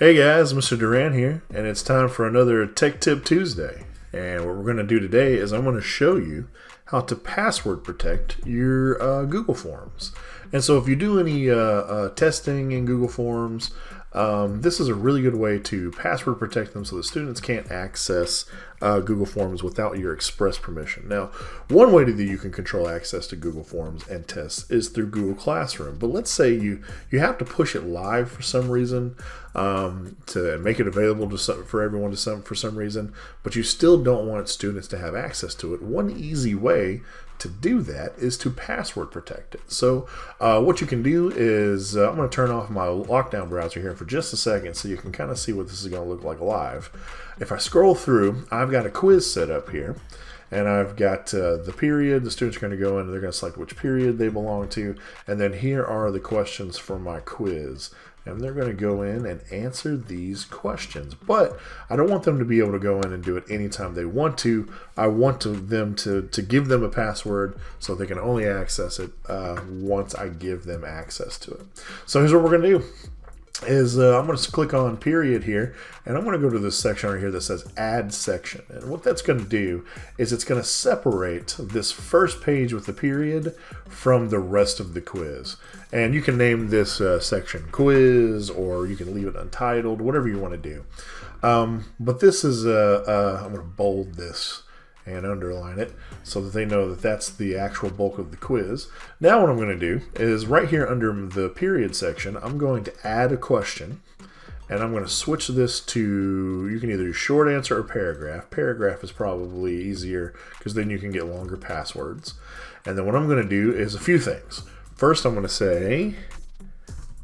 Hey guys, Mr. Duran here, and it's time for another Tech Tip Tuesday. And what we're going to do today is I'm going to show you how to password protect your Google Forms. And so if you do any testing in Google Forms, this is a really good way to password protect them so the students can't access Google Forms without your express permission. Now, one way that you can control access to Google Forms and tests is through Google Classroom. But let's say you have to push it live for some reason, to make it available for everyone for some reason, but you still don't want students to have access to it. One easy way to do that is to password protect it. So what you can do is, I'm going to turn off my lockdown browser here for just a second so you can kind of see what this is going to look like live. If I scroll through, I've got a quiz set up here, and I've got the period. The students are going to go in and they're going to select which period they belong to, and then here are the questions for my quiz. And they're going to go in and answer these questions. But I don't want them to be able to go in and do it anytime they want to. I want them to give them a password so they can only access it once I give them access to it. So here's what we're going to do. I'm going to click on period here, and I'm going to go to this section right here that says add section. And what that's going to do is it's going to separate this first page with the period from the rest of the quiz. And you can name this section quiz, or you can leave it untitled, whatever you want to do. But this is, I'm going to bold this and underline it so that they know that that's the actual bulk of the quiz. Now what I'm going to do is right here under the period section, I'm going to add a question, and I'm going to switch this to, you can either do short answer or paragraph. Paragraph is probably easier because then you can get longer passwords. And then what I'm going to do is a few things. First, I'm going to say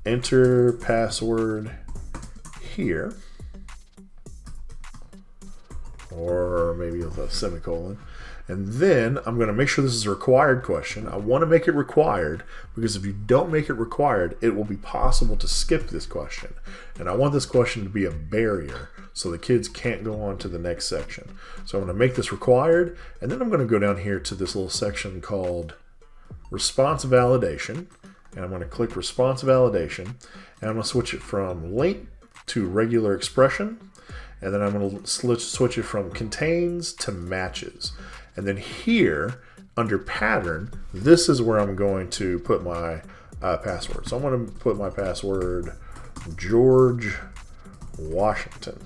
enter password here, or maybe with a semicolon. And then I'm going to make sure this is a required question. I want to make it required because if you don't make it required, it will be possible to skip this question. And I want this question to be a barrier so the kids can't go on to the next section. So I'm going to make this required, and then I'm going to go down here to this little section called response validation. And I'm going to click response validation, and I'm going to switch it from length to regular expression. And then I'm going to switch it from contains to matches. And then here, under pattern, this is where I'm going to put my password. So I'm going to put my password George Washington.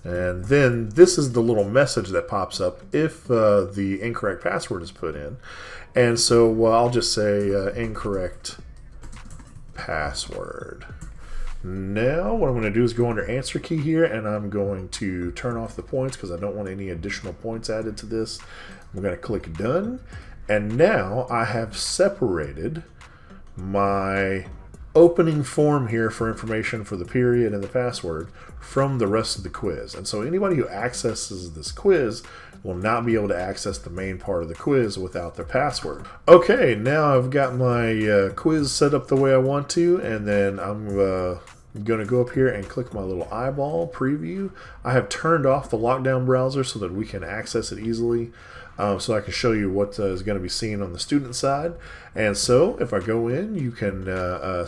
And then this is the little message that pops up if the incorrect password is put in. And so I'll just say incorrect password. Now what I'm going to do is go under answer key here, and I'm going to turn off the points because I don't want any additional points added to this. I'm going to click done, and now I have separated my opening form here for information for the period and the password from the rest of the quiz. And so anybody who accesses this quiz will not be able to access the main part of the quiz without their password. Okay, now I've got my quiz set up the way I want to, and then I'm going to go up here and click my little eyeball preview. I have turned off the lockdown browser so that we can access it easily, so I can show you what is going to be seen on the student side. And so if I go in, you can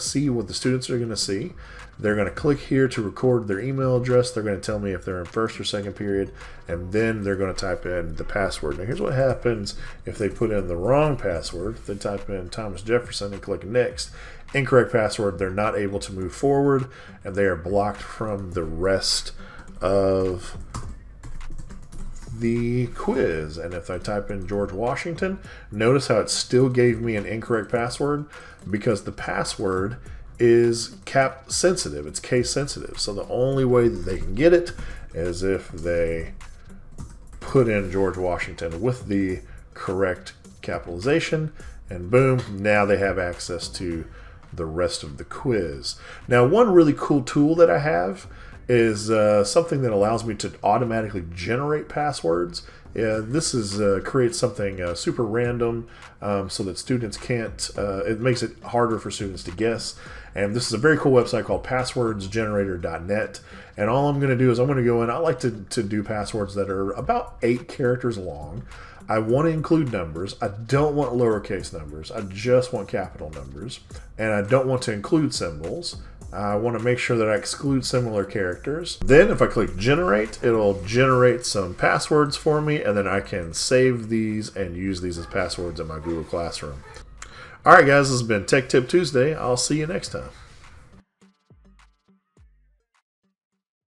see what the students are going to see. They're going to click here to record their email address. They're going to tell me if they're in first or second period, and then they're going to type in the password. Now here's what happens if they put in the wrong password. If they type in Thomas Jefferson and click next, incorrect password, they're not able to move forward, and they are blocked from the rest of the quiz. And if I type in George Washington, notice how it still gave me an incorrect password because the password is cap sensitive, it's case sensitive. So the only way that they can get it is if they put in George Washington with the correct capitalization, and boom, now they have access to the rest of the quiz. Now, one really cool tool that I have is something that allows me to automatically generate passwords. This is creates something super random so that students can't, it makes it harder for students to guess. And this is a very cool website called passwordsgenerator.net. And all I'm going to do is I'm going to go in. I like to do passwords that are about 8 characters long. I want to include numbers. I don't want lowercase numbers. I just want capital numbers. And I don't want to include symbols. I want to make sure that I exclude similar characters. Then if I click generate, it'll generate some passwords for me, and then I can save these and use these as passwords in my Google Classroom. Alright guys, this has been Tech Tip Tuesday. I'll see you next time.